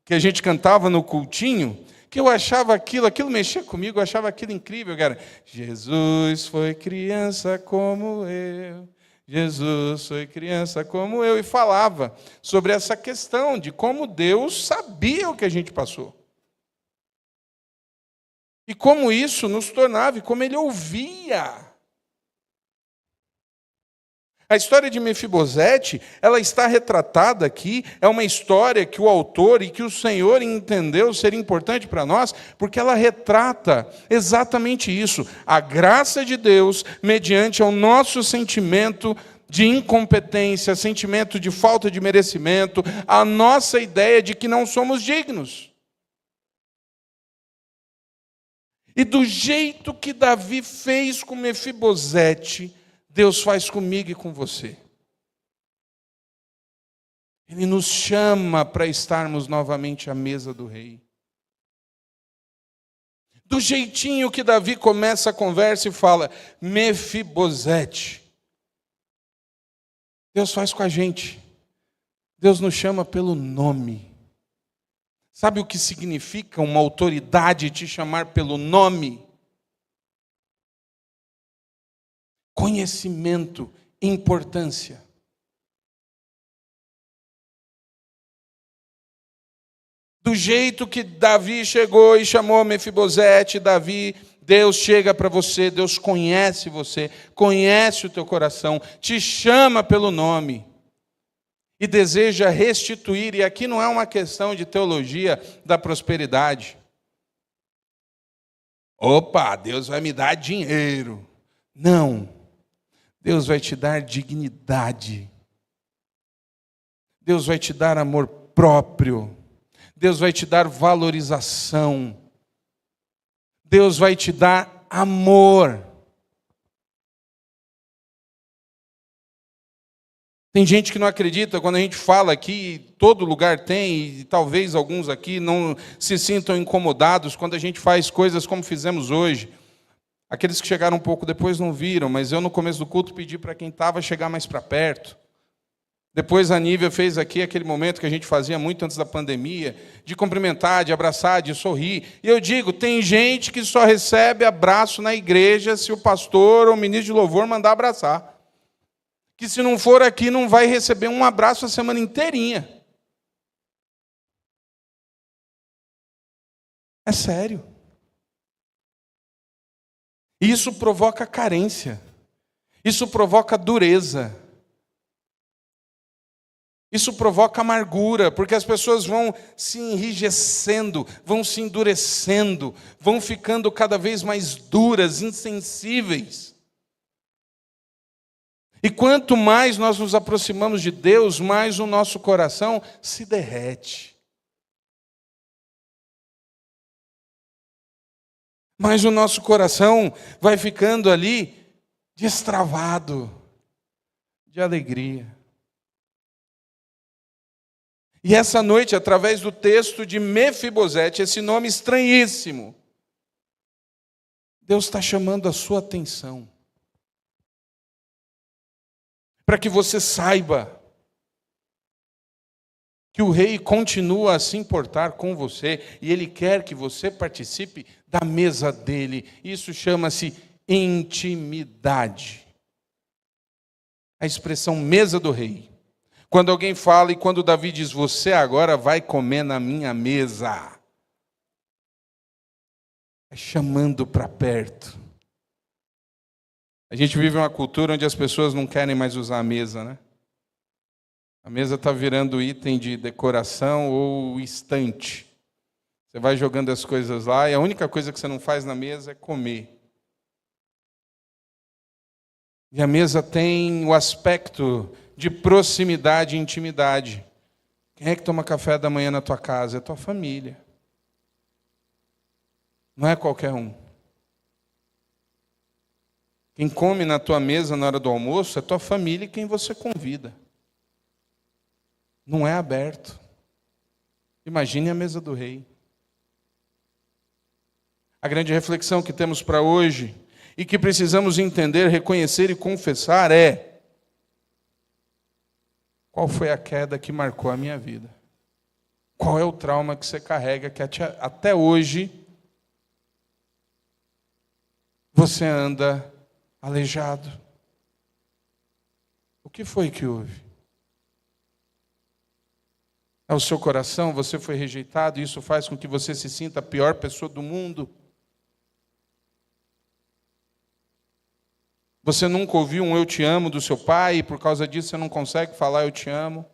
Speaker 1: que a gente cantava no cultinho, que eu achava aquilo mexia comigo, eu achava aquilo incrível, cara. Jesus foi criança como eu, Jesus foi criança como eu, e falava sobre essa questão de como Deus sabia o que a gente passou. E como isso nos tornava, e como ele ouvia. A história de Mefibosete, ela está retratada aqui, é uma história que o autor e que o Senhor entendeu ser importante para nós, porque ela retrata exatamente isso, a graça de Deus mediante ao nosso sentimento de incompetência, sentimento de falta de merecimento, a nossa ideia de que não somos dignos. E do jeito que Davi fez com Mefibosete, Deus faz comigo e com você. Ele nos chama para estarmos novamente à mesa do rei. Do jeitinho que Davi começa a conversa e fala, Mefibosete. Deus faz com a gente. Deus nos chama pelo nome. Sabe o que significa uma autoridade te chamar pelo nome? Conhecimento, importância. Do jeito que Davi chegou e chamou Mefibosete, Deus chega para você, Deus conhece você, conhece o teu coração, te chama pelo nome. E deseja restituir, e aqui não é uma questão de teologia da prosperidade. Opa, Deus vai me dar dinheiro. Não, Deus vai te dar dignidade. Deus vai te dar amor próprio. Deus vai te dar valorização. Deus vai te dar amor. Tem gente que não acredita quando a gente fala aqui, todo lugar tem, e talvez alguns aqui não se sintam incomodados quando a gente faz coisas como fizemos hoje. Aqueles que chegaram um pouco depois não viram, mas eu no começo do culto pedi para quem estava chegar mais para perto. Depois a Nívia fez aqui aquele momento que a gente fazia muito antes da pandemia, de cumprimentar, de abraçar, de sorrir. E eu digo, tem gente que só recebe abraço na igreja se o pastor ou o ministro de louvor mandar abraçar. Que se não for aqui, não vai receber um abraço a semana inteirinha. É sério. Isso provoca carência. Isso provoca dureza. Isso provoca amargura, porque as pessoas vão se enrijecendo, vão se endurecendo, vão ficando cada vez mais duras, insensíveis. E quanto mais nós nos aproximamos de Deus, mais o nosso coração se derrete. Mais o nosso coração vai ficando ali destravado de alegria. E essa noite, através do texto de Mefibosete, esse nome estranhíssimo, Deus está chamando a sua atenção. Para que você saiba que o rei continua a se importar com você e ele quer que você participe da mesa dele. Isso chama-se intimidade. A expressão mesa do rei. Quando alguém fala e quando Davi diz, você agora vai comer na minha mesa. É chamando para perto. A gente vive uma cultura onde as pessoas não querem mais usar a mesa, né? A mesa está virando item de decoração ou estante. Você vai jogando as coisas lá e a única coisa que você não faz na mesa é comer. E a mesa tem o aspecto de proximidade e intimidade. Quem é que toma café da manhã na tua casa? É a tua família. Não é qualquer um. Quem come na tua mesa na hora do almoço é tua família e quem você convida. Não é aberto. Imagine a mesa do rei. A grande reflexão que temos para hoje e que precisamos entender, reconhecer e confessar é: qual foi a queda que marcou a minha vida? Qual é o trauma que você carrega que até hoje você anda aleijado? O que foi que houve? É o seu coração, você foi rejeitado e isso faz com que você se sinta a pior pessoa do mundo? Você nunca ouviu um eu te amo do seu pai e por causa disso você não consegue falar eu te amo?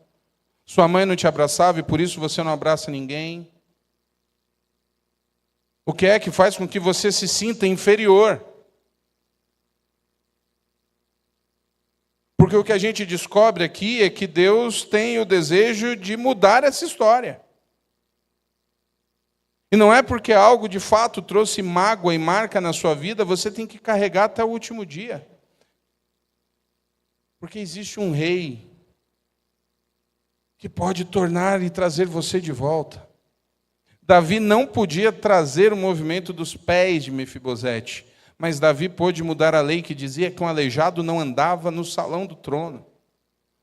Speaker 1: Sua mãe não te abraçava e por isso você não abraça ninguém? O que é que faz com que você se sinta inferior? Porque o que a gente descobre aqui é que Deus tem o desejo de mudar essa história. E não é porque algo de fato trouxe mágoa e marca na sua vida, você tem que carregar até o último dia. Porque existe um rei que pode tornar e trazer você de volta. Davi não podia trazer o movimento dos pés de Mefibosete, mas Davi pôde mudar a lei que dizia que um aleijado não andava no salão do trono.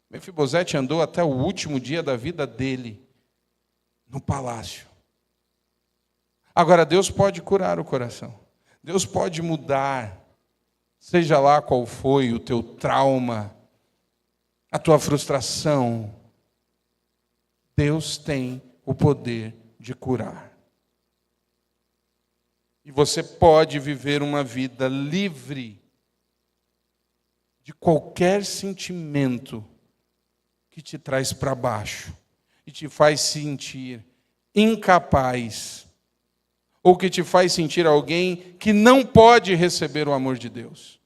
Speaker 1: Mefibosete andou até o último dia da vida dele, no palácio. Agora, Deus pode curar o coração. Deus pode mudar, seja lá qual foi o teu trauma, a tua frustração. Deus tem o poder de curar. E você pode viver uma vida livre de qualquer sentimento que te traz para baixo e te faz sentir incapaz, ou que te faz sentir alguém que não pode receber o amor de Deus.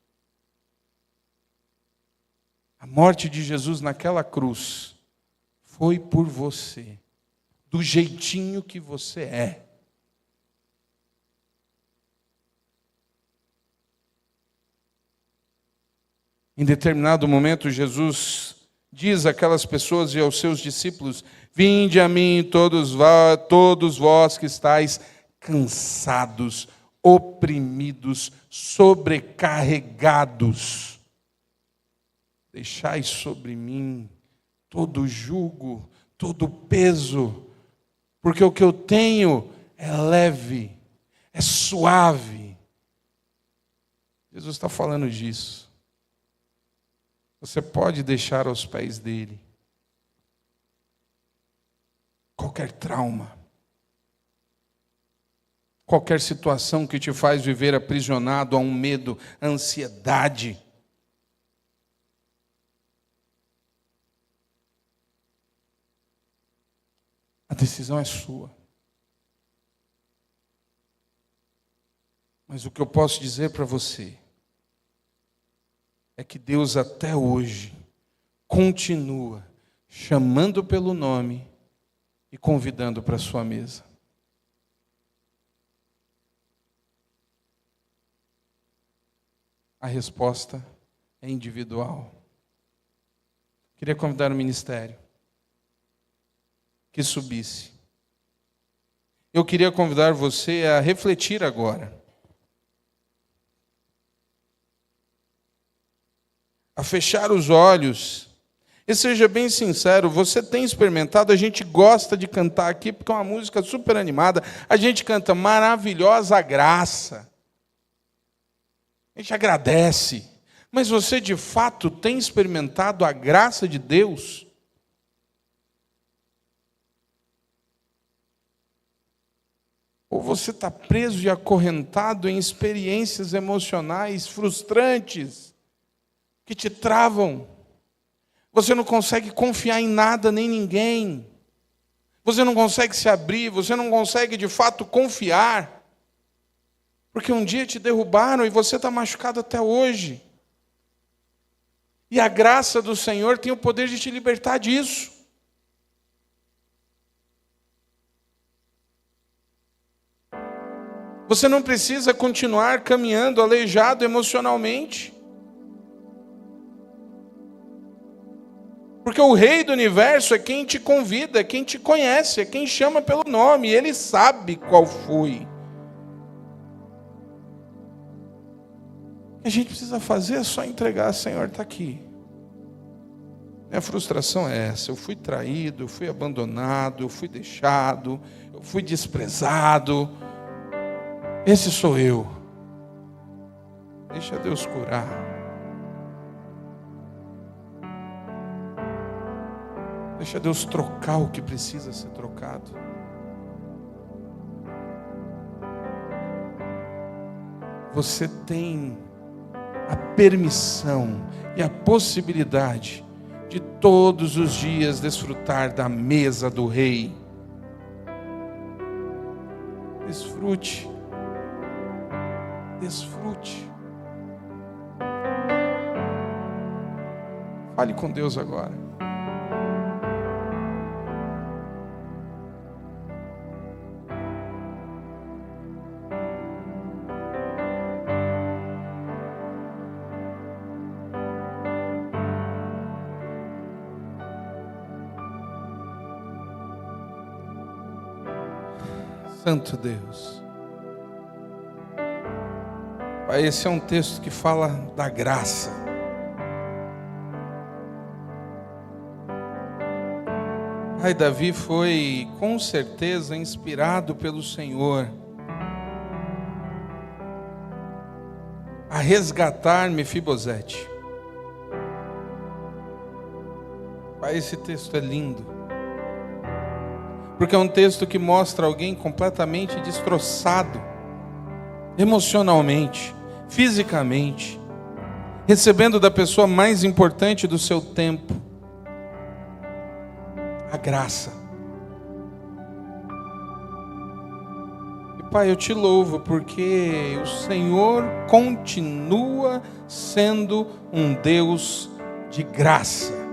Speaker 1: A morte de Jesus naquela cruz foi por você, do jeitinho que você é. Em determinado momento, Jesus diz àquelas pessoas e aos seus discípulos: vinde a mim, todos vós que estáis cansados, oprimidos, sobrecarregados. Deixai sobre mim todo o jugo, todo o peso, porque o que eu tenho é leve, é suave. Jesus está falando disso. Você pode deixar aos pés dele qualquer trauma, qualquer situação que te faz viver aprisionado a um medo, a ansiedade. A decisão é sua. Mas o que eu posso dizer para você é que Deus até hoje continua chamando pelo nome e convidando para a sua mesa. A resposta é individual. Queria convidar o ministério que subisse. Eu queria convidar você a refletir agora. A fechar os olhos. E seja bem sincero, você tem experimentado, a gente gosta de cantar aqui, porque é uma música super animada, a gente canta maravilhosa graça. A gente agradece. Mas você de fato tem experimentado a graça de Deus? Ou você está preso e acorrentado em experiências emocionais frustrantes, que te travam? Você não consegue confiar em nada nem ninguém. Você não consegue se abrir, você não consegue de fato confiar. Porque um dia te derrubaram e você está machucado até hoje. E a graça do Senhor tem o poder de te libertar disso. Você não precisa continuar caminhando aleijado emocionalmente. Porque o Rei do Universo é quem te convida, é quem te conhece, é quem chama pelo nome, e Ele sabe qual foi. O que a gente precisa fazer é só entregar: Senhor, está aqui. Minha frustração é essa: eu fui traído, eu fui abandonado, eu fui deixado, eu fui desprezado. Esse sou eu. Deixa Deus curar. Deixa Deus trocar o que precisa ser trocado. Você tem a permissão e a possibilidade de todos os dias desfrutar da mesa do Rei. Desfrute. Desfrute. Fale com Deus agora. Santo Deus. Pai, esse é um texto que fala da graça. Pai, Davi foi com certeza inspirado pelo Senhor a resgatar Mefibosete. Pai, esse texto é lindo. Porque é um texto que mostra alguém completamente destroçado, emocionalmente, fisicamente, recebendo da pessoa mais importante do seu tempo, a graça. E Pai, eu te louvo porque o Senhor continua sendo um Deus de graça.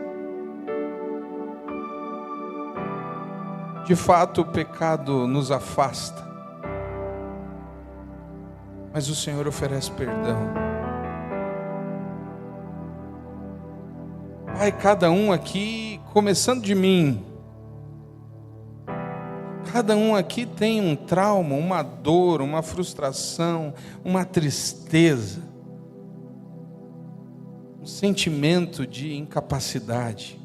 Speaker 1: De fato, o pecado nos afasta, mas o Senhor oferece perdão. Pai, cada um aqui, começando de mim, cada um aqui tem um trauma, uma dor, uma frustração, uma tristeza, um sentimento de incapacidade.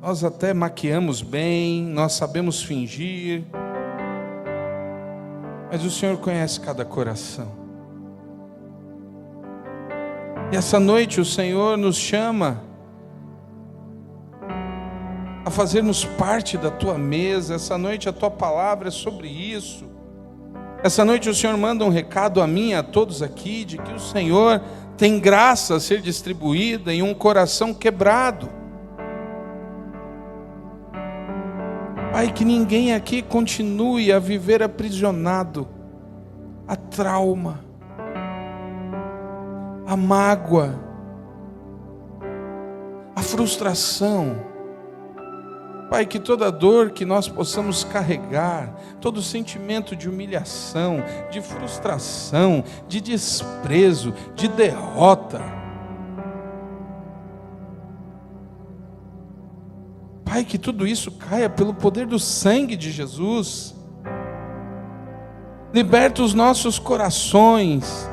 Speaker 1: Nós até maquiamos bem, nós sabemos fingir, mas o Senhor conhece cada coração. E essa noite o Senhor nos chama a fazermos parte da Tua mesa. Essa noite a Tua palavra é sobre isso. Essa noite o Senhor manda um recado a mim e a todos aqui, de que o Senhor tem graça a ser distribuída em um coração quebrado. Pai, que ninguém aqui continue a viver aprisionado a trauma, a mágoa, a frustração. Pai, que toda dor que nós possamos carregar, todo sentimento de humilhação, de frustração, de desprezo, de derrota, Pai, que tudo isso caia pelo poder do sangue de Jesus. Liberta os nossos corações.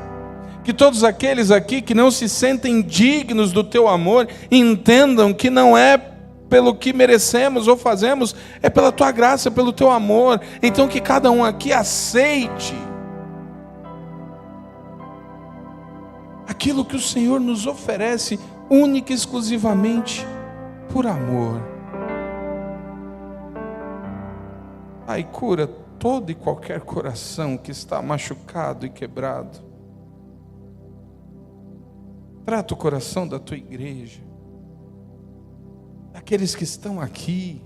Speaker 1: Que todos aqueles aqui que não se sentem dignos do Teu amor, entendam que não é pelo que merecemos ou fazemos, é pela Tua graça, pelo Teu amor. Então que cada um aqui aceite aquilo que o Senhor nos oferece, única e exclusivamente por amor. Pai, cura todo e qualquer coração que está machucado e quebrado. Trata o coração da Tua igreja, daqueles que estão aqui,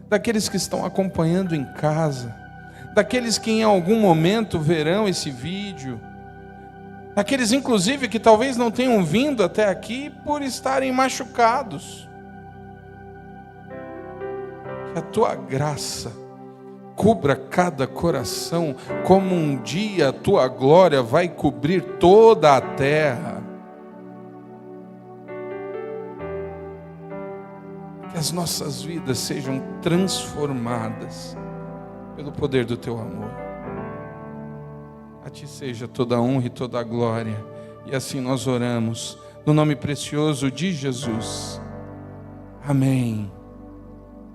Speaker 1: daqueles que estão acompanhando em casa, daqueles que em algum momento verão esse vídeo, daqueles inclusive que talvez não tenham vindo até aqui por estarem machucados. Que a Tua graça cubra cada coração, como um dia a Tua glória vai cobrir toda a terra. Que as nossas vidas sejam transformadas pelo poder do Teu amor. A Ti seja toda a honra e toda a glória. E assim nós oramos, no nome precioso de Jesus. Amém.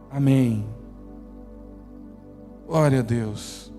Speaker 1: Amém. Glória a Deus.